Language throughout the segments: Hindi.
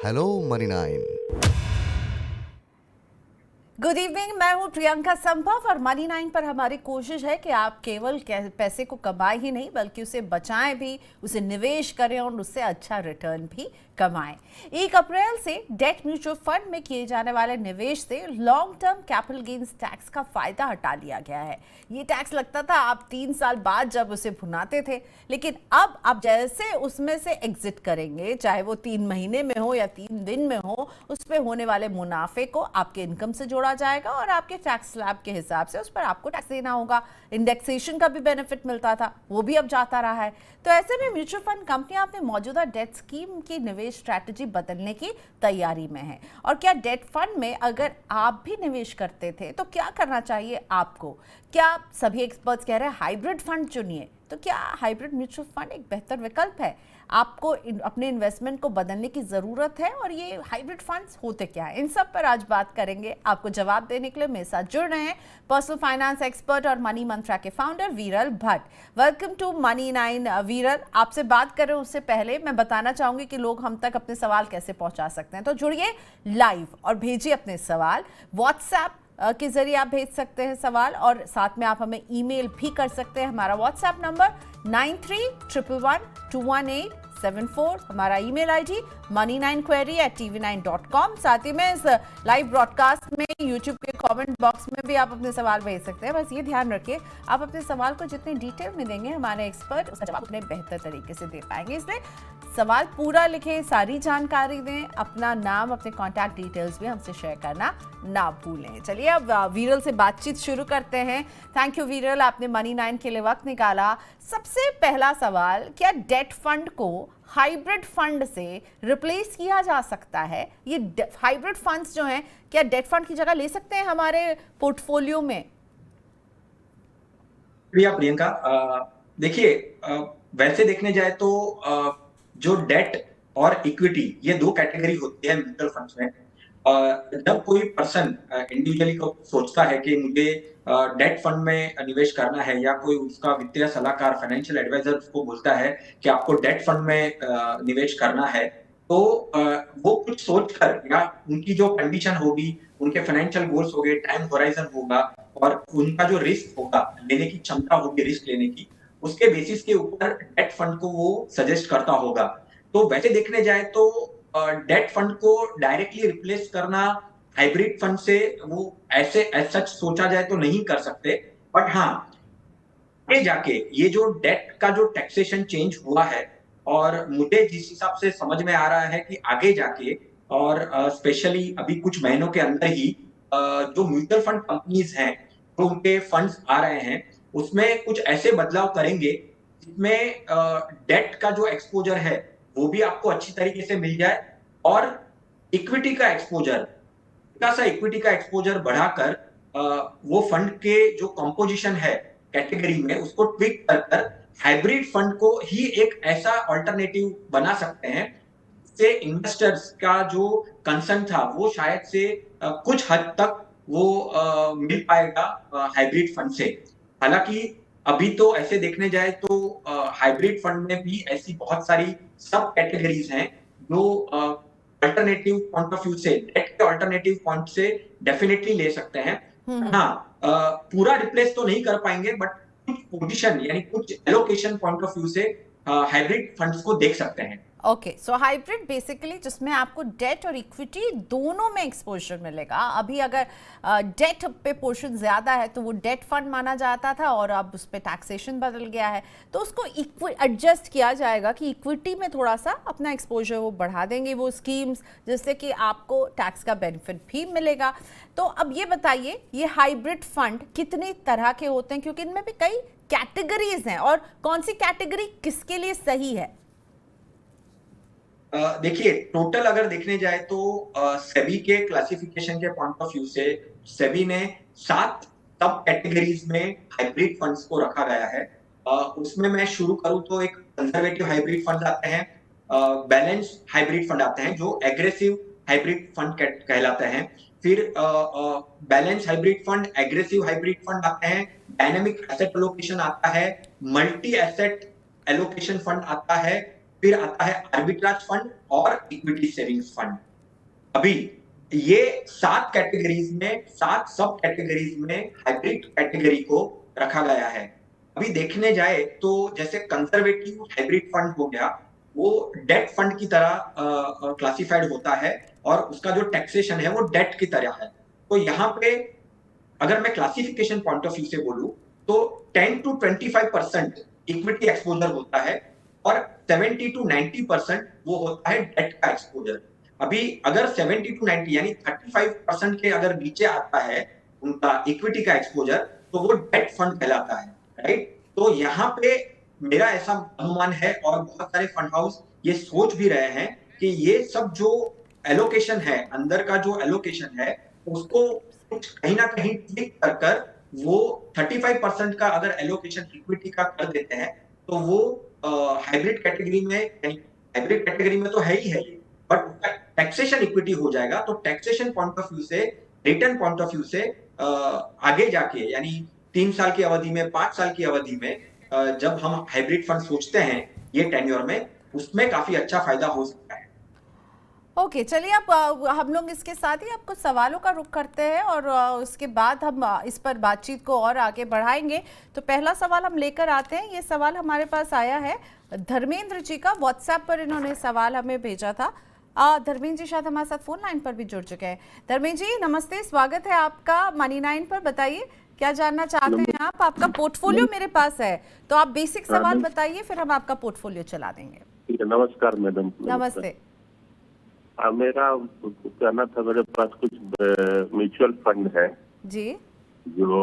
Hello money 9। गुड इवनिंग, मैं हूं प्रियंका संभव और मनी 9 पर हमारी कोशिश है कि आप केवल पैसे को कमाएं ही नहीं बल्कि उसे बचाएं भी, उसे निवेश करें और उससे अच्छा रिटर्न भी कमाएं। 1 अप्रैल से डेट म्यूचुअल फंड में किए जाने वाले निवेश से long term capital gains tax का फायदा हटा लिया गया है। ये टैक्स लगता था आप 3 साल बाद जब उसे भुनाते थे, लेकिन अब आप जैसे उसमें से एग्जिट करेंगे, चाहे वो 3 महीने में हो या 3 दिन में हो, उस पर होने वाले मुनाफे को आपके इनकम से जोड़ा जाएगा और आपके टैक्स स्लैब के हिसाब से उस पर आपको टैक्स देना होगा। इंडेक्सेशन का भी बेनिफिट मिलता था, वो भी अब जाता रहा है। तो ऐसे में म्यूचुअल फंड कंपनियां अपने मौजूदा डेट स्कीम की निवेश स्ट्रैटेजी बदलने की तैयारी में है। और क्या डेट फंड में अगर आप भी निवेश करते थे तो क्या करना चाहिए आपको? क्या सभी एक्सपर्ट्स कह रहे हैं हाइब्रिड फंड चुनिए, तो क्या हाइब्रिड म्यूचुअल फंड एक बेहतर विकल्प है? आपको अपने इन्वेस्टमेंट को बदलने की ज़रूरत है और ये हाइब्रिड फंड्स होते क्या है, इन सब पर आज बात करेंगे। आपको जवाब देने के लिए मेरे साथ जुड़ रहे हैं पर्सनल फाइनेंस एक्सपर्ट और मनी मंत्रा के फाउंडर वीरल भट्ट। Welcome to money 9। वीरल, आपसे बात करें उससे पहले मैं बताना चाहूंगी कि लोग हम तक अपने सवाल कैसे पहुंचा सकते हैं। तो जुड़िए लाइव और भेजिए अपने सवाल। व्हाट्सएप के जरिए आप भेज सकते हैं सवाल, और साथ में आप हमें ईमेल भी कर सकते हैं। हमारा व्हाट्सएप नंबर 93112187 हमारा ईमेल आईडी money9query@tv9.com। साथ ही में इस लाइव ब्रॉडकास्ट में यूट्यूब के कमेंट बॉक्स में भी आप अपने सवाल भेज सकते हैं। बस ये ध्यान रखिए, आप अपने सवाल को जितने डिटेल में देंगे हमारे एक्सपर्ट उसका जवाब उतने बेहतर तरीके से दे पाएंगे। इसलिए सवाल पूरा लिखें, सारी जानकारी दें, अपना नाम, अपने कॉन्टैक्ट डिटेल्स भी हमसे शेयर करना ना भूलें। चलिए अब वीरल से बातचीत शुरू करते हैं। थैंक यू वीरल, आपने मनी 9 के लिए वक्त निकाला। सबसे पहला सवाल, क्या डेट फंड को हाइब्रिड फंड से रिप्लेस किया जा सकता है? ये हाइब्रिड फंड्स जो हैं, क्या डेट फंड की जगह ले सकते हैं हमारे पोर्टफोलियो में? प्रियंका, देखिए, वैसे देखने जाए तो जो डेट और इक्विटी, ये 2 कैटेगरी होती है म्यूचुअल फंड्स में। जब कोई पर्सन इंडिविजुअली को सोचता है कि मुझे डेट फंड में निवेश करना है, या कोई उसका वित्तीय सलाहकार, फाइनेंशियल एडवाइजर उसको बोलता है कि आपको डेट फंड में निवेश करना है, तो वो कुछ सोचकर, या उनकी जो कंडीशन होगी, उनके फाइनेंशियल गोल्स हो गए, टाइम होराइजन होगा और उनका जो रिस्क होगा, लेने की क्षमता होगी रिस्क लेने की, उसके बेसिस के ऊपर डेट फंड को वो सजेस्ट करता होगा। तो वैसे देखने जाए तो डेट फंड को डायरेक्टली रिप्लेस करना हाइब्रिड फंड से वो ऐसे एज सच सोचा जाए तो नहीं कर सकते। बट हाँ, आगे जाके ये जो डेट का जो टैक्सेशन चेंज हुआ है, और मुझे जिस हिसाब से समझ में आ रहा है कि आगे जाके, और स्पेशली अभी कुछ महीनों के अंदर ही जो म्यूचुअल फंड कंपनीज हैं, जो उनके फंड्स आ रहे हैं, उसमें कुछ ऐसे बदलाव करेंगे जिसमें डेट का जो एक्सपोजर है वो भी आपको अच्छी तरीके से मिल जाए, और इक्विटी का एक्सपोजर, थोड़ा सा इक्विटी का एक्सपोजर बढ़ाकर वो फंड के जो कंपोजिशन है कैटेगरी में, उसको ट्विक कर हाइब्रिड फंड को ही एक ऐसा अल्टरनेटिव बना सकते हैं से इन्वेस्टर्स का जो कंसर्न था वो शायद से कुछ हद तक वो मिल पाएगा हाइब्रिड फंड से। हालांकि अभी तो ऐसे देखने जाए तो हाइब्रिड फंड में भी ऐसी बहुत सारी सब कैटेगरीज हैं जो अल्टरनेटिव पॉइंट ऑफ व्यू से, डेट के अल्टरनेटिव पॉइंट से डेफिनेटली ले सकते हैं। हाँ, पूरा रिप्लेस तो नहीं कर पाएंगे, बट कुछ पोजीशन यानी कुछ एलोकेशन पॉइंट ऑफ व्यू से हाइब्रिड फंड्स को देख सकते हैं। ओके, सो हाइब्रिड बेसिकली जिसमें आपको डेट और इक्विटी दोनों में एक्सपोजर मिलेगा। अभी अगर डेट पे पोर्शन ज़्यादा है तो वो डेट फंड माना जाता था, और अब उस पर टैक्सेशन बदल गया है तो उसको एडजस्ट किया जाएगा कि इक्विटी में थोड़ा सा अपना एक्सपोजर वो बढ़ा देंगे वो स्कीम्स, जिससे कि आपको टैक्स का बेनिफिट भी मिलेगा। तो अब ये बताइए, ये हाइब्रिड फंड कितने तरह के होते हैं, क्योंकि इनमें भी कई कैटेगरीज हैं, और कौन सी कैटेगरी किसके लिए सही है? देखिए, टोटल अगर देखने जाए तो सेबी के क्लासिफिकेशन के पॉइंट ऑफ व्यू से सेबी ने 7 सब कैटेगरीज में हाइब्रिड फंड्स को रखा गया है। उसमें मैं शुरू करूं तो एक कंजर्वेटिव हाइब्रिड फंड आते हैं, बैलेंस हाइब्रिड फंड आते हैं जो एग्रेसिव हाइब्रिड फंड कहलाते हैं, फिर balance hybrid fund, aggressive hybrid fund आते हैं, डायनेमिक एसेट एलोकेशन आता है, मल्टी एसेट एलोकेशन फंड आता है, फिर आता है आर्बिट्राज फंड और इक्विटी सेविंग्स फंड। अभी ये 7 कैटेगरीज में, 7 सब कैटेगरीज में हाइब्रिड कैटेगरी को रखा गया है। अभी देखने जाए तो जैसे कंजर्वेटिव हाइब्रिड फंड हो गया, वो डेट फंड की तरह क्लासिफाइड होता है और उसका जो टैक्सेशन है वो डेट की तरह है। तो यहाँ पे अगर मैं क्लासिफिकेशन पॉइंट ऑफ व्यू से बोलूं तो 10 to 25% इक्विटी एक्सपोजर होता है और 70 to 90% वो होता है डेट का एक्सपोजर। अभी अगर 70 to 90 यानी 35% के अगर नीचे आता है उनका इक्विटी का एक्सपोजर तो वो डेट फंड कहलाता है, राइट। तो यहाँ पे मेरा ऐसा अनुमान है और बहुत सारे फंड हाउस ये सोच भी रहे हैं कि ये सब जो एलोकेशन है, अंदर का जो एलोकेशन है उसको कुछ कहीं ना कहीं ट्विक कर कर वो 35% का अगर एलोकेशन इक्विटी का कर देते हैं तो वो हाइब्रिड कैटेगरी में, हाइब्रिड कैटेगरी में तो है ही है ये, बट उसका टैक्सेशन इक्विटी हो जाएगा। तो टैक्सेशन पॉइंट ऑफ व्यू से, रिटर्न पॉइंट ऑफ व्यू से आगे जाके यानी 3 साल की अवधि में, 5 साल की अवधि में जब हम हाइब्रिड फंड सोचते हैं ये टेन्योर में, उसमें काफी अच्छा फायदा हो सकता है। ओके, चलिए अब हम लोग इसके साथ ही आपको सवालों का रुख करते हैं और उसके बाद हम इस पर बातचीत को और आगे बढ़ाएंगे। तो पहला सवाल हम लेकर आते हैं। ये सवाल हमारे पास आया है धर्मेंद्र जी का, व्हाट्सएप पर इन्होंने सवाल हमें भेजा था। धर्मेंद्र जी शायद हमारे साथ फोन लाइन पर भी जुड़ चुके हैं। धर्मेंद्र जी नमस्ते, स्वागत है आपका मनी9 पर। बताइए क्या जानना चाहते हैं आप? आपका पोर्टफोलियो मेरे पास है, तो आप बेसिक सवाल बताइए, फिर हम आपका पोर्टफोलियो चला देंगे। नमस्कार मैडम। नमस्ते। मेरा कहना था, मेरे पास कुछ म्यूचुअल फंड है जी, जो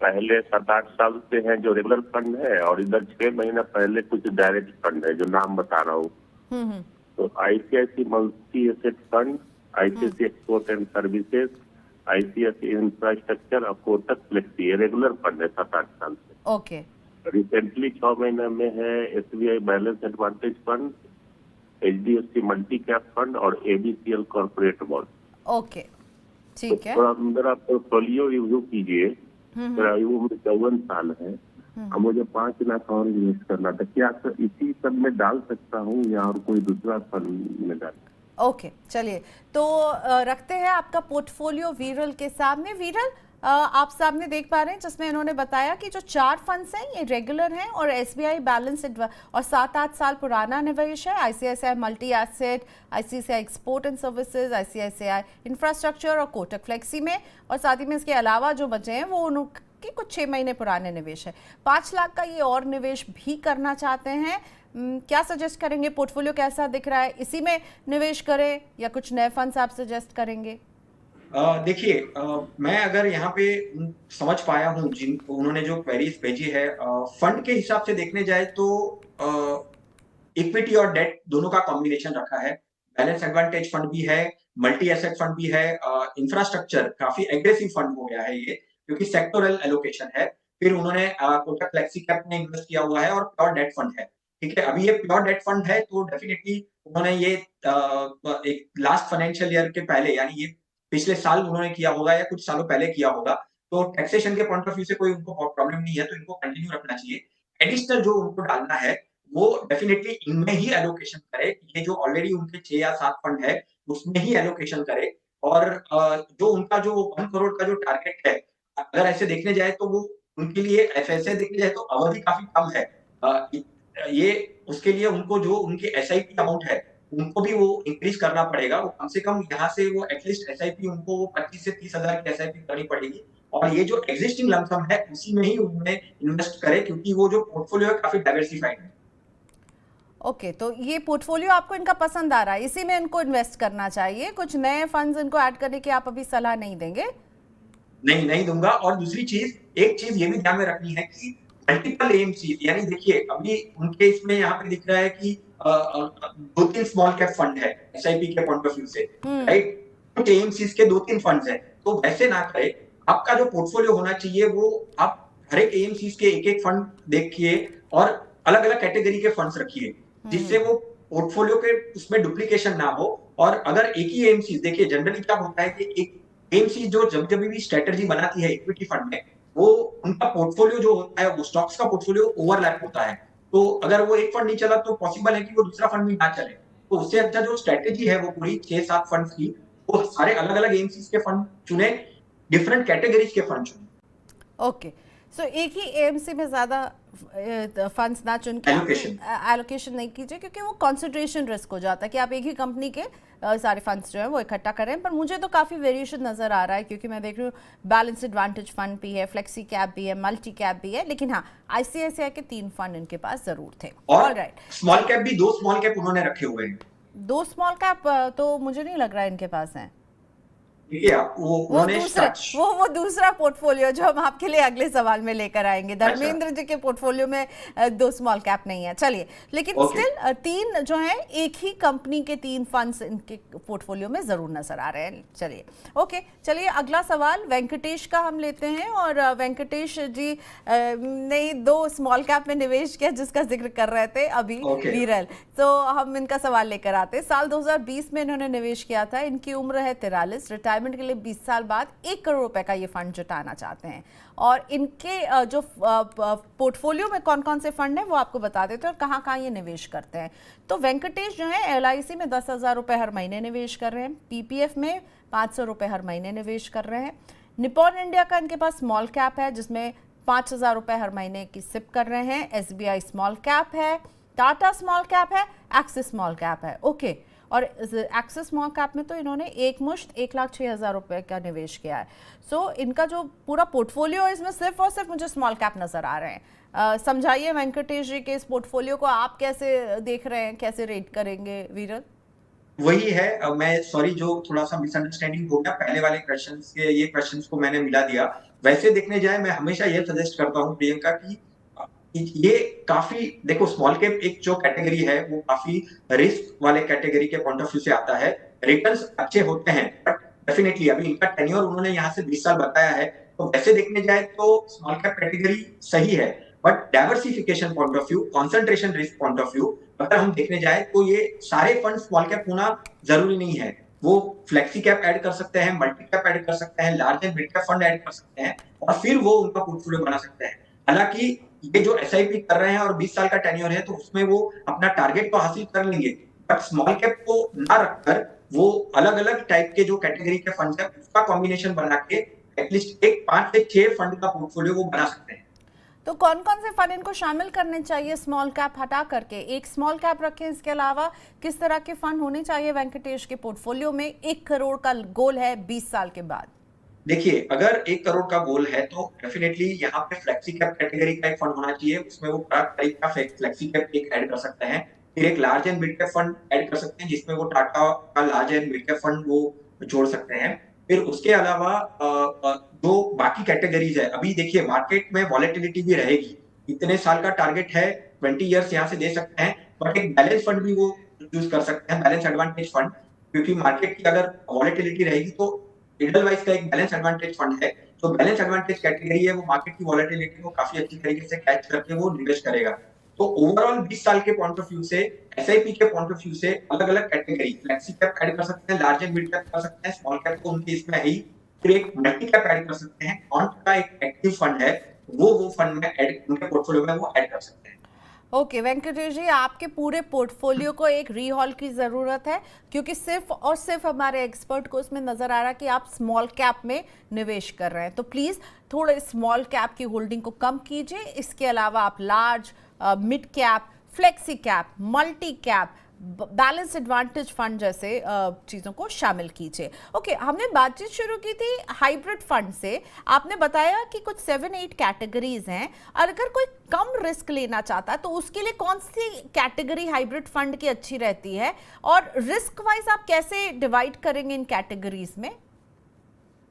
पहले 7-8 साल से हैं, जो रेगुलर फंड है, और इधर 6 महीना पहले कुछ डायरेक्ट फंड है, जो नाम बता रहा हूँ। तो ICICI multi asset fund, ICICI export and services, ICICI infrastructure और कोटक फ्लेक्सी, ये रेगुलर फंड है 7-8 साल से। ओके। रिसेंटली 6 महीने में है SBI balance advantage fund, HDFC multi cap fund और एबीसीएल कॉर्पोरेट बॉन्ड। ओके, ठीक है। थोड़ा मेरा पोर्टफोलियो रिव्यू कीजिए। मेरा आयु 54 साल है और मुझे 5 लाख और इन्वेस्ट करना था। क्या इसी सब में डाल सकता हूँ या और कोई दूसरा फंड में डाल? ओके, चलिए तो रखते हैं आपका पोर्टफोलियो वीरल के सामने। वीरल, आप सामने देख पा रहे हैं जिसमें इन्होंने बताया कि जो 4 फंड्स हैं ये रेगुलर हैं और एसबीआई बैलेंस और 7-8 साल पुराना निवेश है। ICICI multi asset, ICICI export and services, ICICI infrastructure और कोटक फ्लेक्सी में, और साथ ही में इसके अलावा जो बचे हैं वो उनके कुछ 6 महीने पुराने निवेश है। 5 लाख का ये और निवेश भी करना चाहते हैं। क्या सजेस्ट करेंगे? पोर्टफोलियो कैसा दिख रहा है? इसी में निवेश करें या कुछ नए फंड्स आप सजेस्ट करेंगे? देखिए, मैं अगर यहाँ पे समझ पाया हूँ जिन उन्होंने जो क्वेरीज भेजी है, फंड के हिसाब से देखने जाए तो इक्विटी और डेट दोनों का कॉम्बिनेशन रखा है। बैलेंस एडवांटेज फंड भी है, मल्टी एसेट फंड भी है, इंफ्रास्ट्रक्चर काफी एग्रेसिव फंड हो गया है ये, क्योंकि सेक्टोरल एलोकेशन है। फिर उन्होंने कोटक फ्लेक्सी कैप में इन्वेस्ट किया हुआ है और प्योर डेट फंड है। ठीक है, अभी ये प्योर डेट फंड है तो डेफिनेटली उन्होंने ये एक लास्ट फाइनेंशियल ईयर के पहले, यानी ये पिछले साल उन्होंने किया होगा या कुछ सालों पहले किया होगा, तो टैक्सेशन के पॉइंट ऑफ व्यू से कोई उनको प्रॉब्लम नहीं है, तो इनको कंटिन्यू रखना चाहिए। एडिशनल जो उनको डालना है वो डेफिनेटली इनमें ही एलोकेशन करे। ये जो ऑलरेडी उनके 6 या 7 फंड है उसमें ही एलोकेशन करे। और जो उनका जो 1 करोड़ का जो टारगेट है, अगर ऐसे देखने जाए तो वो उनके लिए, ऐसे देखने जाए तो अवधि काफी कम है। ये उसके लिए उनको जो उनकी एसआईपी अमाउंट है उनको भी वो इंक्रीज करना पड़ेगा। वो कम से कम यहाँ से वो एटलीस्ट एसआईपी उनको 25 से 30 हजार की एसआईपी करनी पड़ेगी, और ये जो एग्जिस्टिंग लमसम है उसी में ही उन्हें इन्वेस्ट करे, क्योंकि वो जो पोर्टफोलियो है काफी डाइवर्सिफाइड है। ओके, तो ये पोर्टफोलियो आपको इनका पसंद आ रहा है, इसी में इनको इन्वेस्ट करना चाहिए। कुछ नए फंड्स इनको ऐड करने की आप अभी सलाह नहीं देंगे? नहीं दूंगा। और दूसरी चीज, एक चीज ये भी ध्यान में रखनी है कि मल्टीपल एएमसी, यानी देखिए अभी उनके इसमें यहाँ पे दिख रहा है कि 2-3 स्मॉल कैप फंड है एसआईपी के पॉइंट ऑफ व्यू से, राइट। कुछ एएमसीज के 2-3 फंड्स हैं, तो वैसे ना करे। आपका जो पोर्टफोलियो होना चाहिए वो आप हर एक एएमसीज के एक फंड देखिए और अलग अलग कैटेगरी के फंड्स रखिए, जिससे वो पोर्टफोलियो के उसमें डुप्लीकेशन ना हो। और अगर एक ही एएमसी, देखिए जनरली क्या होता है कि एक एएमसी जो जब भी स्ट्रेटजी बनाती है इक्विटी फंड में, वो उनका पोर्टफोलियो जो होता है वो स्टॉक्स का पोर्टफोलियो ओवरलैप होता है। तो अगर वो एक फंड नहीं चला तो पॉसिबल है कि वो दूसरा फंड भी ना चले। तो उससे अच्छा जो स्ट्रेटेजी है वो पूरी 6-7 फंड्स की, वो सारे अलग-अलग एएमसीज के फंड चुने, डिफरेंट कैटेगरीज के फंड चुने। ओके, सो एक ही एएमसी में ज़्यादा फंड्स ना चुन के एलोकेशन एलोकेशन नहीं कीजिए, क्योंकि वो कंसंट्रेशन रिस्क हो जाता है कि आप एक ही कंपनी के सारे फंड्स जो है वो इकट्ठा करें। पर मुझे तो काफ़ी वेरिएशन नज़र आ रहा है, क्योंकि मैं देख रही हूँ बैलेंस एडवांटेज फंड भी है, फ्लेक्सी कैप भी है, मल्टी कैप भी है, लेकिन हाँ आईसीआईसीआई के 3 फंड इनके पास ज़रूर थे। और ऑलराइट, स्मॉल कैप भी 2 स्मॉल कैप उन्होंने रखे हुए हैं। 2 स्मॉल कैप तो मुझे नहीं लग रहा है इनके पास हैं। देखिए आप वो उन्होंने वो दूसरा पोर्टफोलियो जो हम आपके लिए अगले सवाल में लेकर आएंगे। धर्मेंद्र जी के पोर्टफोलियो में 2 स्मॉल कैप नहीं है, चलिए, लेकिन स्टिल 3 जो है एक ही कंपनी के 3 फंड्स इनके पोर्टफोलियो में जरूर नजर आ रहे हैं। चलिए ओके, चलिए अगला सवाल वेंकटेश का हम लेते हैं। और वेंकटेश जी ने 2 स्मॉल कैप में निवेश किया जिसका जिक्र कर रहे थे अभी वीरल, तो हम इनका सवाल लेकर आते हैं। साल 2020 में इन्होंने निवेश किया था, इनकी उम्र है 43, रिटायरमेंट के लिए 20 साल बाद 1 करोड़ रुपए का ये फंड जुटाना चाहते हैं। और इनके जो पोर्टफोलियो में कौन कौन से फंड हैं वो आपको बता देते हैं और कहाँ कहाँ ये निवेश करते हैं। तो वेंकटेश जो है LIC में 10,000 रुपए हर महीने निवेश कर रहे हैं, PPF में 500 रुपए हर महीने निवेश कर रहे हैं, निपॉन इंडिया का इनके पास स्मॉल कैप है जिसमें 5,000 रुपए हर महीने की सिप कर रहे हैं, SBI स्मॉल कैप है, टाटा स्मॉल कैप है, एक्सिस स्मॉल कैप है। ओके, और एक्सिस स्मॉल कैप में तो इन्होंने एक मुश्त 1,06,000 रुपए का निवेश किया है। सो इनका जो पूरा पोर्टफोलियो है इसमें सिर्फ और सिर्फ मुझे स्मॉल कैप नजर आ रहे हैं। समझाइए वेंकटेश जी के इस पोर्टफोलियो को आप कैसे देख रहे हैं, कैसे रेट करेंगे वीरल? वही है, मैं सॉरी जो थोड़ा सा मिसअंडरस्टैंडिंग हो गया, पहले वाले क्वेश्चंस के ये क्वेश्चंस को मैंने मिला दिया। वैसे देखने जाए मैं हमेशा ये सजेस्ट करता हूँ प्रियंका की ये काफी देखो, स्मॉल कैप एक जो कैटेगरी है वो काफी रिस्क वाले कैटेगरी के पॉइंट ऑफ व्यू से आता है। रिटर्न्स अच्छे होते हैं बट डेफिनेटली अभी इनका टेन्योर उन्होंने यहाँ से 20 साल बताया है, तो वैसे देखने जाए तो स्मॉल कैप कैटेगरी सही है। But diversification point of view, concentration risk point of view, अगर हम देखने जाए तो ये सारे फंड स्मॉल कैप होना जरूरी नहीं है। वो फ्लेक्सी कैप ऐड कर सकते हैं, मल्टी कैप ऐड कर सकते हैं, large and mid cap fund add कर सकते हैं और फिर वो उनका पोर्टफोलियो बना सकते हैं। हालांकि ये जो SIP कर रहे हैं और 20 साल का टेन्योर है तो उसमें वो अपना टारगेट तो हासिल कर लेंगे, बट स्मॉल कैप को ना रखकर वो अलग अलग टाइप के जो कैटेगरी के फंड है उसका कॉम्बिनेशन बना के एटलीस्ट एक 5 से 6 फंड का पोर्टफोलियो वो बना सकते हैं। तो कौन कौन से फंड इनको शामिल करने चाहिए स्मॉल कैप हटा करके? एक स्मॉल कैप रखें, इसके अलावा किस तरह के फंड होने चाहिए वेंकटेश के पोर्टफोलियो में? 1 करोड़ का गोल है 20 साल के बाद। देखिए, अगर 1 करोड़ का गोल है तो डेफिनेटली यहाँ पे फ्लेक्सी कैप कैटेगरी का एक फंड होना चाहिए, उसमें वो टाटा का फ्लेक्सी कैप एक ऐड कर सकते हैं, फिर एक large and mid cap fund add कर सकते हैं जिसमें वो टाटा का large and mid cap fund वो जोड़ सकते हैं। फिर उसके अलावा जो बाकी कैटेगरीज है, अभी देखिए मार्केट में वॉलेटिलिटी भी रहेगी, इतने साल का टारगेट है, 20 ईयर्स यहाँ से दे सकते हैं, बट एक बैलेंस फंड भी वो यूज कर सकते हैं, बैलेंस एडवांटेज फंड, क्योंकि मार्केट की अगर वॉलेटिलिटी रहेगी तो इडलवाइज का एक बैलेंस एडवांटेज फंड है। तो बैलेंस एडवांटेज कैटेगरी है, वो मार्केट की वॉलेटिलिटी को काफी अच्छी तरीके से कैच करके वो निवेश करेगा। तो ओवरऑल 20 साल के पॉइंट ऑफ व्यू से, SIP के पॉइंट ऑफ व्यू से अलग अलग कैटेगरी, फ्लेक्सी कैप ऐड कर सकते हैं, लार्ज एंड मिड कैप कर सकते हैं, स्मॉल कैप तो उनके इसमें है ही, फिर एक मल्टी कैप ऐड कर सकते हैं, क्वांट का एक एक्टिव फंड है वो फंड में ऐड, उनके पोर्टफोलियो में वो ऐड कर सकते हैं। ओके वेंकटेश जी, आपके पूरे पोर्टफोलियो को एक रीहॉल की ज़रूरत है, क्योंकि सिर्फ और सिर्फ हमारे एक्सपर्ट को इसमें नज़र आ रहा है कि आप स्मॉल कैप में निवेश कर रहे हैं। तो प्लीज़ थोड़े स्मॉल कैप की होल्डिंग को कम कीजिए, इसके अलावा आप large, mid cap, flexi cap, multi cap, balance advantage fund जैसे चीज़ों को शामिल कीजिए। ओके, हमने बातचीत शुरू की थी हाइब्रिड फंड से। आपने बताया कि कुछ 7-8 कैटेगरीज हैं, और अगर कोई कम रिस्क लेना चाहता है तो उसके लिए कौन सी कैटेगरी हाइब्रिड फंड की अच्छी रहती है, और रिस्क वाइज आप कैसे डिवाइड करेंगे इन कैटेगरीज में?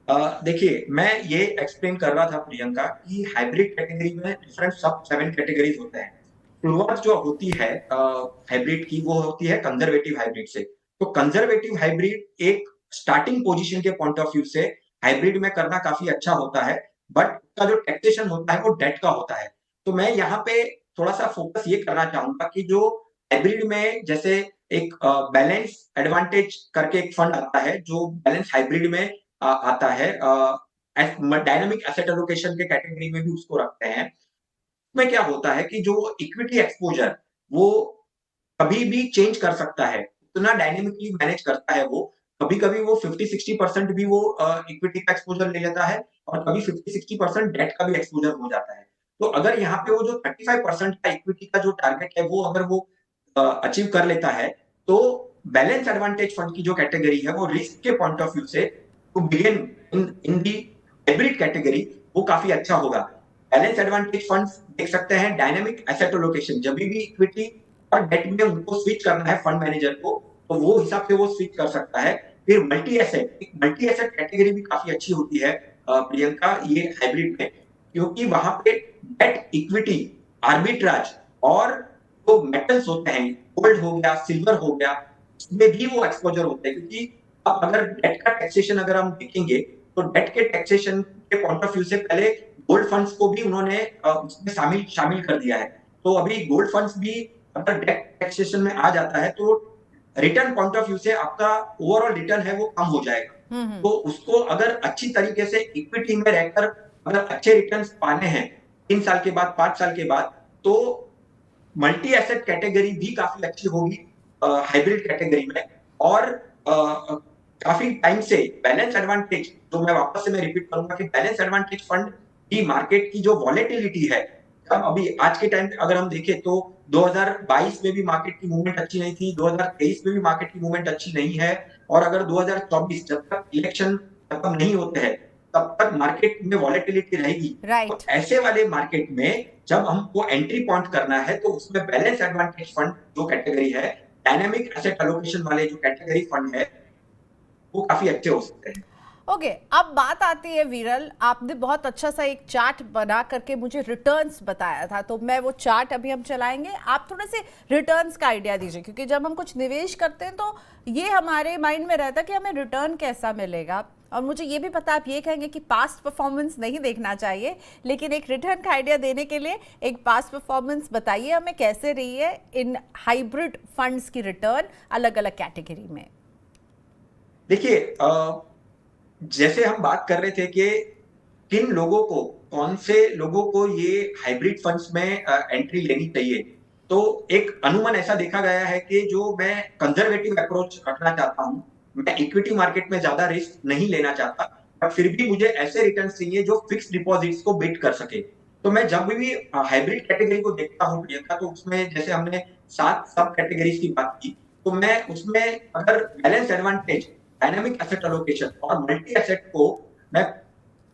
देखिए, मैं ये एक्सप्लेन कर रहा था प्रियंका कि हाइब्रिड कैटेगरी में डिफरेंट सब 7 कैटेगरीज होते हैं। शुरुआत जो होती है हाइब्रिड की, वो होती है कंजर्वेटिव हाइब्रिड से। तो कंजर्वेटिव हाइब्रिड एक स्टार्टिंग पोजीशन के पॉइंट ऑफ व्यू से हाइब्रिड में करना काफी अच्छा होता है, बट उसका जो टैक्सेशन होता है वो डेट का होता है। तो मैं यहाँ पे थोड़ा सा फोकस ये करना चाहूंगा कि जो हाइब्रिड में जैसे एक बैलेंस एडवांटेज करके एक फंड आता है जो बैलेंस हाइब्रिड में आता है, डायनामिक एसेट एलोकेशन के कैटेगरी में भी उसको रखते हैं। में क्या होता है कि जो इक्विटी एक्सपोजर वो कभी भी चेंज कर सकता है, उतना डायनेमिकली मैनेज करता है वो। कभी-कभी वो 50-60% भी वो इक्विटी का एक्सपोजर ले लेता है और कभी 50-60% डेट का भी एक्सपोजर हो जाता है। तो अगर यहाँ पे वो जो 35% का इक्विटी का जो टारगेट है वो अगर वो अचीव कर लेता है, तो बैलेंस एडवांटेज फंड की जो कैटेगरी है वो रिस्क के पॉइंट ऑफ व्यू से to begin in the hybrid category वो काफ़ी अच्छा होगा। बैलेंस एडवांटेज फंड्स देख सकते हैं डायनामिक एसेट एलोकेशन, जब भी इक्विटी और डेट में उनको स्विच करना है फंड मैनेजर को, तो वो हिसाब से वो स्विच कर सकता है। फिर मल्टी एसेट कैटेगरी भी काफी अच्छी होती है प्रियंका ये हाइब्रिड में, क्योंकि वहां पे डेट इक्विटी आर्बिट्राज और जो मेटल्स होते हैं, गोल्ड हो गया, सिल्वर हो गया, उसमें भी वो एक्सपोजर होते हैं। क्योंकि अब अगर डेट का टैक्सेशन अगर हम देखेंगे तो डेट के टैक्सेशन के पॉइंट ऑफ व्यू से पहले गोल्ड फंड्स को भी उन्होंने उसमें शामिल कर दिया है। तो अभी गोल्ड फंड्स भी अगर डेट टैक्सेशन में आ जाता है तो रिटर्न पॉइंट ऑफ व्यू से आपका ओवरऑल रिटर्न है वो कम हो जाएगा। तो उसको अगर अच्छी तरीके से इक्विटी में रहकर अगर अच्छे रिटर्न्स पाने हैं 3 साल के बाद, 5 साल के बाद, तो मल्टी एसेट कैटेगरी भी काफी अच्छी होगी हाइब्रिड कैटेगरी में। और काफी टाइम से बैलेंस एडवांटेज, जो मैं वापस से मैं रिपीट करूंगा कि बैलेंस एडवांटेज फंड की मार्केट की जो वॉलेटिलिटी है, अभी आज के टाइम पे अगर हम देखें तो 2022 में भी मार्केट की मूवमेंट अच्छी नहीं थी, 2023 में भी मार्केट की मूवमेंट अच्छी नहीं है, और अगर 2024 जब तक इलेक्शन खत्म नहीं होते हैं तब तक मार्केट में वॉलेटिलिटी रहेगी। तो ऐसे वाले मार्केट में जब हमको एंट्री पॉइंट करना है तो उसमें बैलेंस एडवांटेज फंड जो कैटेगरी है, डायनेमिक एसेट एलोकेशन वाले जो कैटेगरी फंड है, वो काफी अच्छे हो सकते हैं। ओके, अब बात आती है विरल, आपने बहुत अच्छा सा एक चार्ट बना करके मुझे रिटर्न्स बताया था, तो मैं वो चार्ट अभी हम चलाएंगे। आप थोड़े से रिटर्न्स का आइडिया दीजिए, क्योंकि जब हम कुछ निवेश करते हैं तो ये हमारे माइंड में रहता है कि हमें रिटर्न कैसा मिलेगा। और मुझे ये भी पता, आप ये कहेंगे कि पास्ट परफॉर्मेंस नहीं देखना चाहिए, लेकिन एक रिटर्न का आइडिया देने के लिए एक पास्ट परफॉर्मेंस बताइए हमें कैसे रही है इन हाइब्रिड फंड्स की रिटर्न अलग अलग कैटेगरी में। देखिए, जैसे हम बात कर रहे थे कि किन लोगों को, कौन से लोगों को ये हाइब्रिड फंड्स में एंट्री लेनी चाहिए, तो एक अनुमान ऐसा देखा गया है कि जो मैं कंजर्वेटिव अप्रोच रखना चाहता हूं, मैं इक्विटी मार्केट में ज्यादा रिस्क नहीं लेना चाहता, पर फिर भी मुझे ऐसे रिटर्न चाहिए जो फिक्स डिपॉजिट्स को बीट कर सके। तो मैं जब भी हाइब्रिड कैटेगरी को देखता हूँ प्रियंका, तो उसमें जैसे हमने 7 सब कैटेगरीज की बात की, तो मैं उसमें अगर balance advantage, dynamic asset allocation और मल्टी एसेट को मैं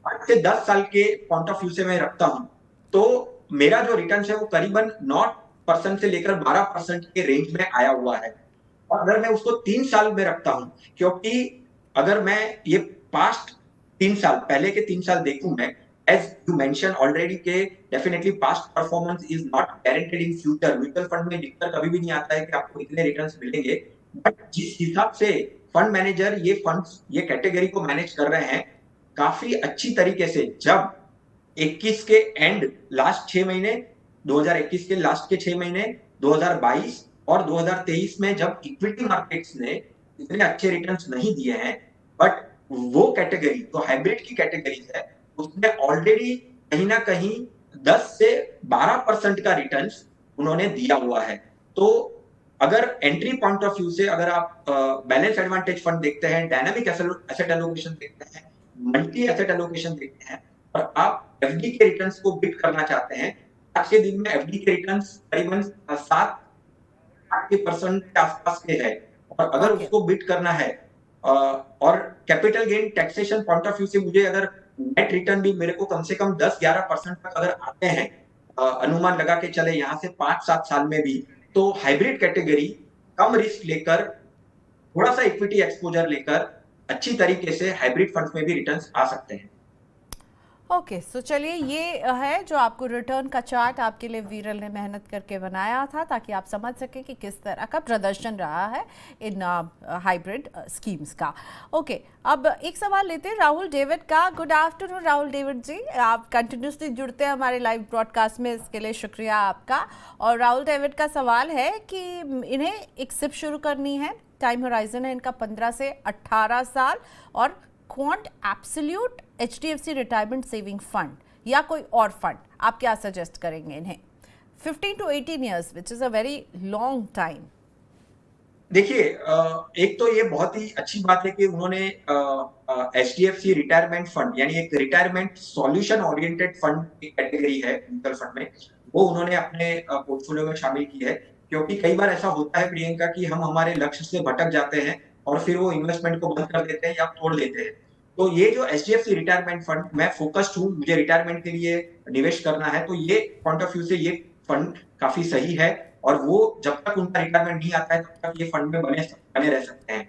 5 से 10 साल के पॉइंट ऑफ व्यू से मैं रखता हूं, तो मेरा जो रिटर्न है वो करीबन 9% से लेकर 12% के रेंज में आया हुआ है। और अगर मैं उसको 3 साल में रखता हूं, क्योंकि अगर मैं ये पास्ट 3 साल, पहले के 3 साल देखूं मैं, एज यू मेंशन ऑलरेडी के definitely past performance is not guaranteed in future. Mutual fund में लिखकर कभी भी नहीं आता है कि आपको इतने रिटर्न्स मिलेंगे, बट जिस हिसाब से फंड मैनेजर ये फंड्स, ये कैटेगरी को मैनेज कर रहे हैं काफी अच्छी तरीके से, जब 21 के एंड लास्ट 6 महीने, 2021 के लास्ट के 6 महीने, 2022 और 2023 में जब इक्विटी मार्केट्स ने इतने अच्छे रिटर्न्स नहीं दिए हैं, बट वो कैटेगरी जो हाइब्रिड की कैटेगरी है उसने ऑलरेडी कहीं ना कहीं 10 से 12% का रिटर्न्स उन्होंने दिया हुआ है। तो अगर एंट्री पॉइंट ऑफ व्यू से अगर आप बैलेंस एडवांटेज फंड देखते हैं, डायनामिक एसेट एलोकेशन देखते हैं, मल्टी एसेट एलोकेशन देखते हैं, और आप एफडी के रिटर्न्स को बीट करना चाहते हैं, आज के दिन में एफडी के रिटर्न्स करीबन 7-8% के आसपास के है, और अगर उसको बीट करना है और capital gain taxation point of view से मुझे अगर नेट रिटर्न भी मेरे को कम से कम 10-11% तक अगर आते हैं, अनुमान लगा के चले यहाँ से 5-7 साल में भी, तो हाइब्रिड कैटेगरी कम रिस्क लेकर, थोड़ा सा इक्विटी एक्सपोजर लेकर अच्छी तरीके से हाइब्रिड फंड्स में भी रिटर्न्स आ सकते हैं। ओके, सो चलिए, ये है जो आपको रिटर्न का चार्ट आपके लिए विरल ने मेहनत करके बनाया था, ताकि आप समझ सकें कि किस तरह का प्रदर्शन रहा है इन हाइब्रिड स्कीम्स का। ओके, अब एक सवाल लेते हैं राहुल डेविड का। गुड आफ्टरनून राहुल डेविड जी, आप कंटिन्यूसली जुड़ते हैं हमारे लाइव ब्रॉडकास्ट में, इसके लिए शुक्रिया आपका। और राहुल डेविड का सवाल है कि इन्हें एक सिप शुरू करनी है, टाइम होराइजन है इनका 15 से 18 साल, और quant absolute HDFC retirement saving fund या कोई और फंड, आप क्या सजेस्ट करेंगे इन्हें? 15 to 18 years, which is a very long time. देखिए, एक तो ये बहुत ही अच्छी बात है कि उन्होंने HDFC रिटायरमेंट फंड, यानी एक रिटायरमेंट सॉल्यूशन ओरिएंटेड फंड की कैटेगरी है म्यूचुअल फंड में, वो उन्होंने अपने पोर्टफोलियो में शामिल की है। क्योंकि कई बार ऐसा होता है प्रियंका कि हम हमारे लक्ष्य से भटक जाते हैं और फिर वो इन्वेस्टमेंट को बंद कर देते हैं या तोड़ देते हैं। तो ये जो HDFC रिटायरमेंट फंड, मैं फोकस्ड हूँ, मुझे रिटायरमेंट के लिए निवेश करना है, तो ये पॉइंट ऑफ व्यू से ये फंड काफी सही है। और वो जब तक उनका रिटायरमेंट नहीं आता है तब तक ये फंड में बने रह सकते हैं।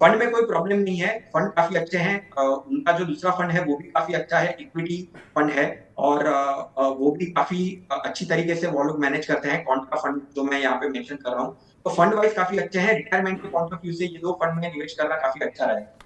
फंड में कोई प्रॉब्लम नहीं है, फंड काफी अच्छे हैं। उनका जो दूसरा फंड है वो भी काफी अच्छा है, इक्विटी फंड है, और वो भी काफी अच्छी तरीके से वो लोग मैनेज करते हैं। कौन का फंड जो मैं यहाँ पे मेंशन कर रहा हूँ, तो फंड वाइज काफी अच्छे हैं। रिटायरमेंट के पॉइंट ऑफ व्यू से ये दो फंड में निवेश करना काफी अच्छा रहेगा।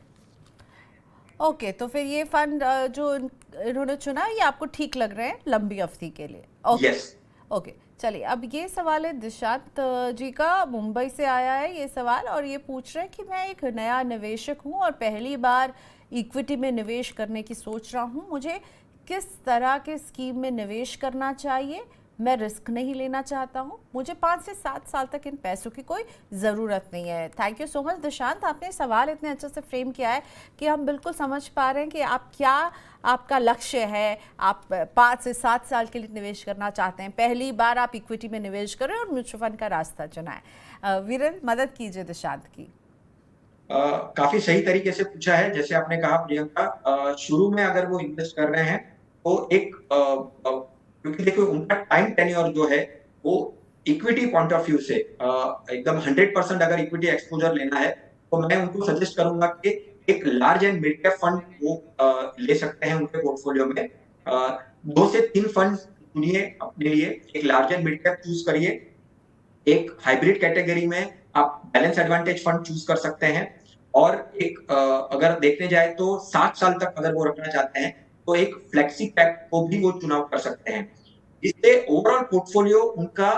ओके, तो फिर ये फंड जो इन्होंने चुना ये आपको ठीक लग रहे हैं लंबी अवधि के लिए? यस। ओके, चलिए अब ये सवाल है दिशांत जी का, मुंबई से आया है ये सवाल, और ये पूछ रहे हैं कि मैं एक नया निवेशक हूँ और पहली बार इक्विटी में निवेश करने की सोच रहा हूँ, मुझे किस तरह के स्कीम में निवेश करना चाहिए? मैं रिस्क नहीं लेना चाहता हूँ, मुझे 5 से 7 साल तक इन पैसों की कोई ज़रूरत नहीं है। Thank you so much Dishant, आपने सवाल इतने अच्छे से फ्रेम किया है कि हम बिल्कुल समझ पा रहे हैं कि आप क्या, आपका लक्ष्य है, आप 5 से 7 साल के लिए निवेश करना चाहते हैं, पहली बार आप इक्विटी में निवेश करें और म्यूचुअल फंड का रास्ता चुना है। वीरेंद्र, मदद कीजिए दिशांत की। काफी सही तरीके से पूछा है। जैसे आपने कहा प्रियंका, शुरू में अगर वो इन्वेस्ट कर रहे हैं तो एक क्योंकि देखो उनका टाइम टेन्योर जो है वो इक्विटी पॉइंट ऑफ व्यू से एकदम 100% अगर इक्विटी एक्सपोजर लेना है तो मैं उनको सजेस्ट करूंगा कि एक large and mid cap fund वो ले सकते हैं उनके पोर्टफोलियो में। 2 से 3 फंड चुनिए अपने लिए, एक large and mid cap choose करिए, एक हाइब्रिड कैटेगरी में आप बैलेंस एडवांटेज फंड चूज कर सकते हैं, और एक अगर देखने जाए तो 7 साल तक अगर वो रखना चाहते हैं तो एक फ्लेक्सी कैप को भी वो चुनाव कर सकते हैं। इससे ओवरऑल पोर्टफोलियो उनका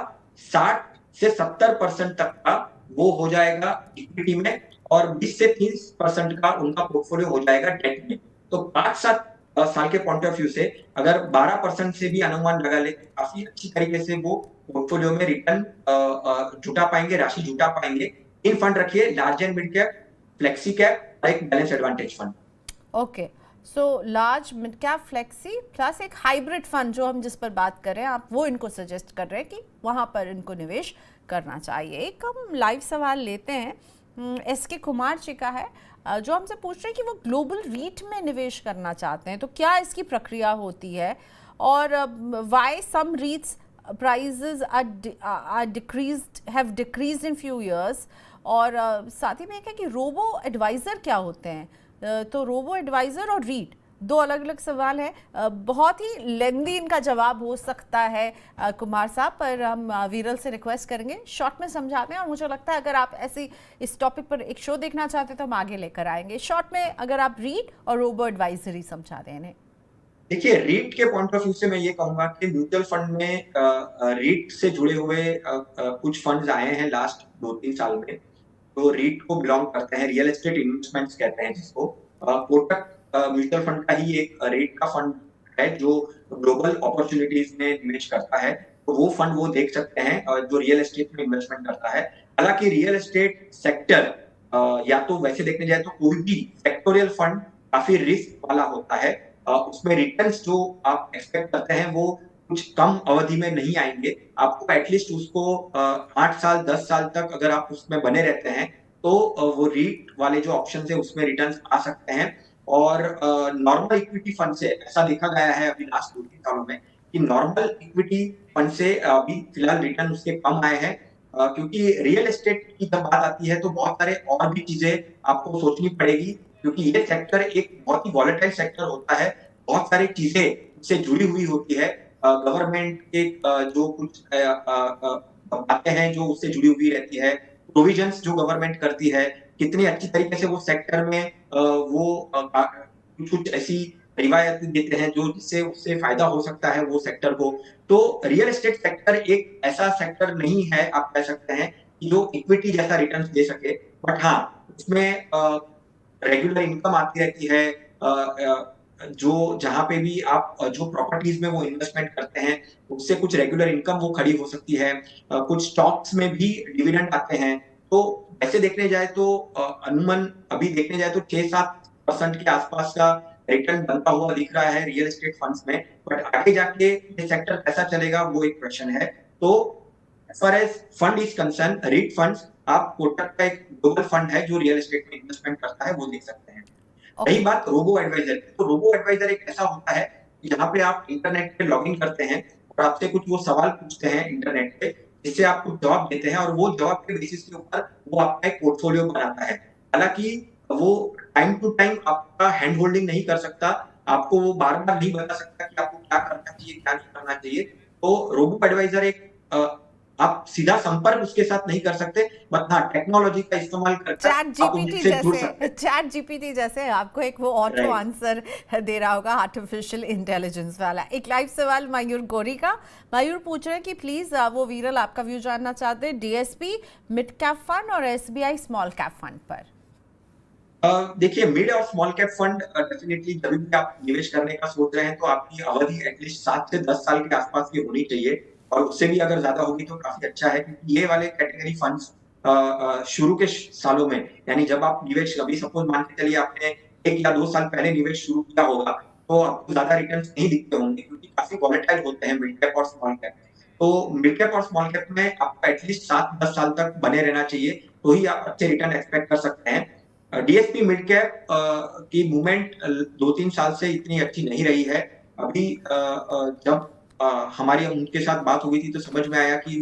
60 से 70% तक का वो हो जाएगा इक्विटी में, और 20 से 30% का उनका पोर्टफोलियो हो जाएगा डेट में। तो 5-7 साल के पॉइंट ऑफ व्यू से अगर 12% से भी अनुमान लगा ले, काफी अच्छी तरीके से वो पोर्टफोलियो में रिटर्न जुटा पाएंगे, राशि जुटा पाएंगे। इन फंड रखिए, large and mid cap, flexi cap और एक balance advantage fund. Okay, so large mid cap flexi plus एक हाइब्रिड फंड जो हम जिस पर बात कर रहे हैं, आप वो इनको सजेस्ट कर रहे हैं कि वहाँ पर इनको निवेश करना चाहिए। एक हम लाइव सवाल लेते हैं, SK कुमार जी का है, जो हमसे पूछ रहे हैं कि वो ग्लोबल रीट में निवेश करना चाहते हैं, तो क्या इसकी प्रक्रिया होती है, और why some REITs prices have decreased in few years, और साथ ही में क्या कि रोबो एडवाइज़र क्या होते हैं? तो रोबो एडवाइज़र और रीट दो अलग अलग सवाल हैं, बहुत ही लेंदी इनका जवाब हो सकता है कुमार साहब, पर हम वीरल से रिक्वेस्ट करेंगे शॉर्ट में समझाते हैं, और मुझे लगता है अगर आप ऐसी इस टॉपिक पर एक शो देखना चाहते हैं तो हम आगे लेकर आएंगे। शॉर्ट में अगर आप रीट और रोबो एडवाइजरी समझा दें इन्हें। देखिए, रीट के पॉइंट ऑफ व्यू से मैं ये कहूंगा कि म्यूचुअल फंड में रीट से जुड़े हुए कुछ फंड्स आए हैं लास्ट 2-3 साल में, तो रीट को बिलोंग करते हैं, रियल एस्टेट इन्वेस्टमेंट्स कहते हैं जिसको। कोटक म्यूचुअल फंड का ही एक रीट का फंड है जो ग्लोबल अपॉर्चुनिटीज में निवेश करता है, तो वो फंड वो देख सकते हैं जो रियल एस्टेट में इन्वेस्टमेंट करता है। हालांकि रियल एस्टेट सेक्टर या तो वैसे देखने जाए तो कोई भी सेक्टोरियल फंड काफी रिस्क वाला होता है, उसमें रिटर्न्स जो आप एक्सपेक्ट करते हैं वो कुछ कम अवधि में नहीं आएंगे। आपको एटलीस्ट उसको 8 साल 10 साल तक अगर आप उसमें बने रहते हैं तो वो रीट वाले जो ऑप्शन है उसमें रिटर्न्स आ सकते हैं। और नॉर्मल इक्विटी फंड से ऐसा देखा गया है अभी लास्ट 2-3 सालों में कि नॉर्मल इक्विटी फंड से अभी फिलहाल रिटर्न उसके कम आए हैं, क्योंकि रियल एस्टेट की जब बात आती है तो बहुत सारे और भी चीजें आपको सोचनी पड़ेगी, क्योंकि ये सेक्टर एक बहुत ही वॉलेटाइल सेक्टर होता है, बहुत सारी चीजें इससे जुड़ी हुई होती है। गवर्नमेंट के जो कुछ बातें हैं जो उससे जुड़ी हुई रहती है, प्रोविजंस जो गवर्नमेंट करती है, कितनी अच्छी तरीके से वो सेक्टर में वो कुछ ऐसी रिवायतें देते हैं जो जिससे उससे फायदा हो सकता है वो सेक्टर को। तो रियल एस्टेट सेक्टर एक ऐसा सेक्टर नहीं है आप कह सकते हैं कि जो इक्विटी जैसा रिटर्न दे सके, बट हाँ उसमें रेगुलर इनकम आती रहती है, जो जहां पे भी आप जो प्रॉपर्टीज में वो इन्वेस्टमेंट करते हैं उससे कुछ रेगुलर इनकम वो खड़ी हो सकती है। कुछ स्टॉक्स में भी डिविडेंड आते हैं। तो ऐसे देखने जाए तो अनुमान अभी देखने जाए तो 6-7% के आसपास का रिटर्न बनता हुआ दिख रहा है रियल एस्टेट फंड्स में। बट आगे जाके ये सेक्टर कैसा चलेगा वो एक क्वेश्चन है। तो as far as fund is concern, REIT funds, आप कोटक का एक ग्लोबल फंड है जो रियल एस्टेट में इन्वेस्टमेंट करता है, वो देख सकते हैं। रही बात रोबो एडवाइजर की, तो रोबो एडवाइजर एक ऐसा होता है जहां पे आप इंटरनेट पे लॉगिन करते हैं और आपसे कुछ वो सवाल पूछते हैं इंटरनेट पे, जिससे आपको जवाब देते हैं और वो जवाब के बेसिस के ऊपर वो आपका एक पोर्टफोलियो बनाता है। हालांकि वो टाइम टू टाइम आपका हैंड होल्डिंग नहीं कर सकता, आपको वो बार बार नहीं बता सकता कि आपको क्या करना चाहिए क्या नहीं करना चाहिए। तो रोबो एडवाइजर एक आप सीधा संपर्क उसके साथ नहीं कर सकते, बट हाँ टेक्नोलॉजी का इस्तेमाल करके आप उनसे जुड़ सकते हैं। चैट जीपीटी जैसे आपको एक वो ऑटो आंसर दे रहा होगा, आर्टिफिशियल इंटेलिजेंस वाला। एक लाइव सवाल मयूर गोरी का। मयूर पूछ रहे हैं कि प्लीज वो वीरल आपका व्यू जानना चाहते हैं डीएसपी मिड कैप फंड और एसबीआई स्मॉल कैप फंड पर। देखिए, मिड और स्मॉल कैप फंड डेफिनेटली जब भी आप निवेश करने का सोच रहे हैं तो आपकी अवधि एटलीस्ट 7 से 10 साल के आसपास की होनी चाहिए, और उससे भी अगर ज्यादा होगी तो काफी अच्छा है, क्योंकि ये वाले कैटेगरी फंड्स शुरू के सालों में, यानी जब आप निवेश, अभी सपोज मान के चलिए आपने 1 या 2 साल पहले निवेश शुरू किया होगा तो आपको ज्यादा रिटर्न्स नहीं दिखते होंगे, क्योंकि काफी वॉलेटाइल होते हैं मिड कैप और स्मॉल कैप। तो मिड कैप और स्मॉल कैप में आपको एटलीस्ट 7-10 साल तक बने रहना चाहिए, तो ही आप अच्छे रिटर्न एक्सपेक्ट कर सकते हैं। डीएसपी मिड कैप की मूवमेंट 2-3 साल से इतनी अच्छी नहीं रही है। अभी जब हमारी उनके साथ बात हुई थी तो समझ में आया कि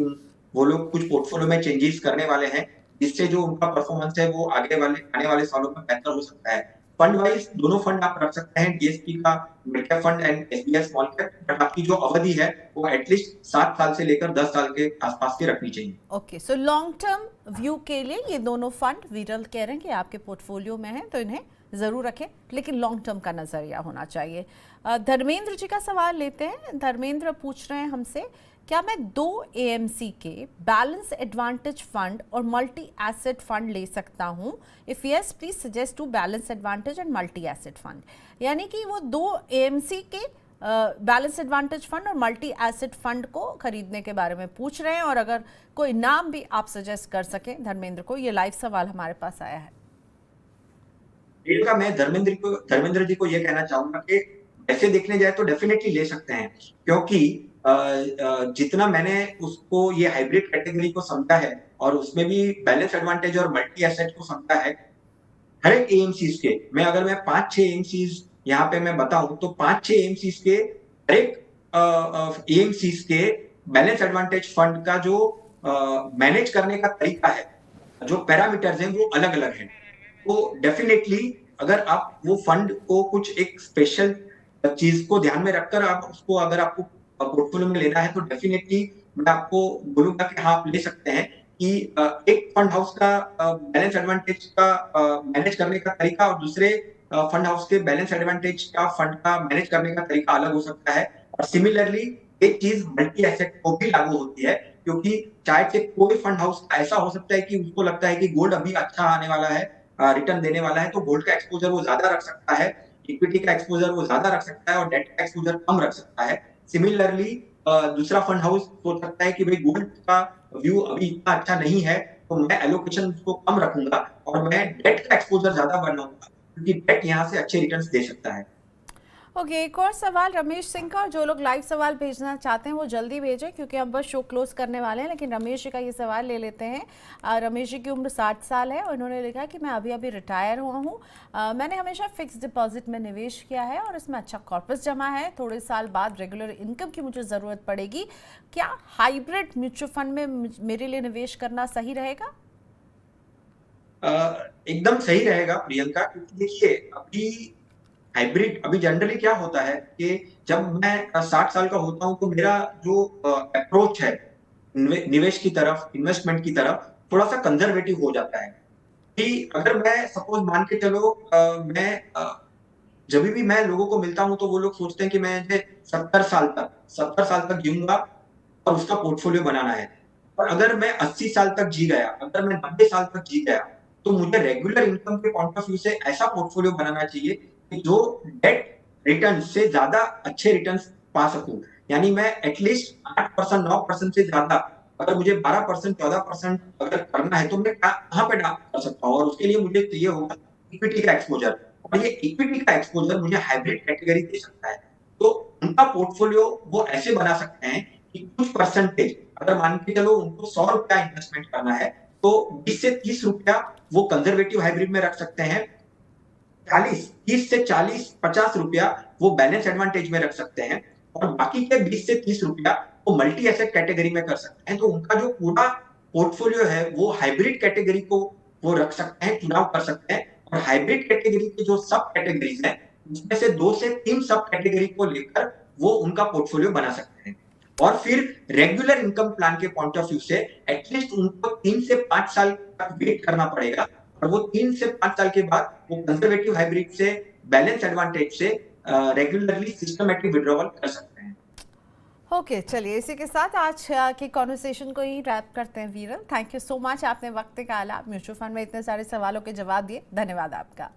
वो लोग कुछ पोर्टफोलियो में चेंजेस करने वाले हैं, जिससे जो उनका परफॉर्मेंस है वो आने वाले सालों में बेहतर हो सकता है। फंड वाइज दोनों फंड आप रख सकते हैं, डीएसपी का mid cap fund and SBI small cap, but आपकी जो अवधि है वो एटलीस्ट 7 साल से लेकर 10 साल के आसपास की रखनी चाहिए। Okay, so long term view के लिए ये दोनों फंड वीरल कह रहे हैं कि आपके पोर्टफोलियो में है तो इन्हें जरूर रखें, लेकिन लॉन्ग टर्म का नजरिया होना चाहिए। धर्मेंद्र जी का सवाल लेते हैं। धर्मेंद्र पूछ रहे हैं हमसे, क्या मैं 2 एएमसी के बैलेंस एडवांटेज फंड और मल्टी एसेट फंड ले सकता हूं? If yes please suggest 2 balance advantage and multi asset fund. यानी कि वो 2 एएमसी के बैलेंस एडवांटेज फंड और मल्टी एसेट फंड को खरीदने के बारे में पूछ रहे हैं, और अगर कोई नाम भी आप सजेस्ट कर सकें धर्मेंद्र को। ये लाइव सवाल हमारे पास आया है। मैं धर्मेंद्र जी को ये कहना चाहूंगा कि ऐसे देखने जाए तो डेफिनेटली ले सकते हैं, क्योंकि जितना मैंने उसको ये हाइब्रिड कैटेगरी को समझा है और उसमें भी बैलेंस एडवांटेज और मल्टी एसेट को समझा है, हर एक एएमसीज के, मैं अगर मैं 5-6 एएमसीज यहाँ पे मैं बताऊं तो 5-6 एएमसीज के हर एक एएमसीज के बैलेंस एडवांटेज फंड का जो मैनेज करने का तरीका है, जो पैरामीटर्स हैं वो अलग अलग हैं। तो डेफिनेटली अगर आप वो फंड को कुछ एक स्पेशल चीज को ध्यान में रखकर आप उसको अगर आपको पोर्टफोलियो में लेना है तो डेफिनेटली मैं आपको बोलूंगा कि हाँ आप ले सकते हैं कि एक फंड हाउस का बैलेंस एडवांटेज का मैनेज करने का तरीका और दूसरे फंड हाउस के बैलेंस एडवांटेज का फंड का मैनेज करने का तरीका अलग हो सकता है। और सिमिलरली एक चीज मल्टी एसेट को भी लागू होती है, क्योंकि चाहे से कोई फंड हाउस ऐसा हो सकता है कि उसको लगता है कि गोल्ड अभी अच्छा आने वाला है, रिटर्न देने वाला है, तो गोल्ड का एक्सपोजर वो ज्यादा रख सकता है, इक्विटी का एक्सपोजर वो ज्यादा रख सकता है और डेट का एक्सपोजर कम रख सकता है। सिमिलरली दूसरा फंड हाउस सोच सकता है कि भाई गोल्ड का व्यू अभी इतना अच्छा नहीं है तो मैं एलोकेशन उसको कम रखूंगा और मैं डेट का एक्सपोजर ज्यादा बनाऊंगा, क्योंकि डेट यहाँ से अच्छे रिटर्न्स दे सकता है। ओके, एक और सवाल रमेश सिंह का, और जो लोग लाइव सवाल भेजना चाहते हैं वो जल्दी भेजें क्योंकि हम बस शो क्लोज करने वाले हैं। लेकिन रमेश जी का ये सवाल ले लेते हैं। रमेश जी की उम्र 60 साल है और इन्होंने लिखा कि मैं अभी अभी रिटायर हुआ हूँ। मैंने हमेशा फिक्स डिपॉजिट में निवेश किया है और इसमें अच्छा कॉर्पस जमा है। थोड़े साल बाद रेगुलर इनकम की मुझे ज़रूरत पड़ेगी। क्या हाइब्रिड म्यूचुअल फंड में मेरे लिए निवेश करना सही रहेगा? एकदम सही रहेगा प्रियंका, क्योंकि देखिए हाइब्रिड अभी जनरली क्या होता है कि जब मैं 60 साल का होता हूं तो मेरा जो अप्रोच है निवेश की तरफ, इन्वेस्टमेंट की तरफ, थोड़ा सा कंजर्वेटिव हो जाता है। कि अगर मैं सपोज मान के चलो जब भी मैं लोगों को मिलता हूं तो वो लोग सोचते हैं कि मैं 70 साल तक जीऊंगा और उसका पोर्टफोलियो बनाना है। और अगर मैं 80 साल तक जी गया, अगर मैं 90 साल तक जी गया, तो मुझे रेगुलर इनकम के पॉइंट ऑफ व्यू से ऐसा पोर्टफोलियो बनाना चाहिए जो डेट रिटर्न से ज्यादा अच्छे रिटर्न पा सकूं, यानी मैं एटलीस्ट 8% 9% से ज्यादा, अगर मुझे 12% 14% अगर करना है तो मैं कहां पे कर सकता हूँ, और उसके लिए मुझे चाहिए होगा इक्विटी का एक्सपोजर, और ये इक्विटी का एक्सपोजर मुझे हाइब्रिड कैटेगरी दे सकता है। तो उनका पोर्टफोलियो वो ऐसे बना सकते हैं कि कुछ परसेंटेज, अगर मान के चलो उनको 100 रुपया इन्वेस्टमेंट करना है तो 20 से 30 रुपया वो कंजर्वेटिव हाइब्रिड में रख सकते हैं, 30 से 40-50 रुपया वो बैलेंस एडवांटेज में रख सकते हैं, और बाकी के 20 से 30 रुपया वो मल्टी एसेट कैटेगरी में कर सकते हैं। तो उनका जो पूरा पोर्टफोलियो है वो हाइब्रिड कैटेगरी को वो रख सकते हैं, चुनाव कर सकते हैं, और हाइब्रिड कैटेगरी की जो सब कैटेगरीज हैं उसमें से 2 से 3 सब कैटेगरी को लेकर वो उनका पोर्टफोलियो बना सकते हैं। और फिर रेगुलर इनकम प्लान के पॉइंट ऑफ व्यू से एटलीस्ट उनको 3 से 5 साल तक वेट करना पड़ेगा, और वो 3 से 5 साल के बाद वो कंजर्वेटिव हाइब्रिड से बैलेंस एडवांटेज से रेगुलरली सिस्टमेटिक विड्रॉवल कर सकते हैं। ओके, चलिए इसी के साथ आज की कॉन्वर्सेशन को ही रैप करते हैं। वीरल, थैंक यू सो मच, आपने वक्त निकाला, म्यूचुअल फंड में इतने सारे सवालों के जवाब दिए, धन्यवाद आपका।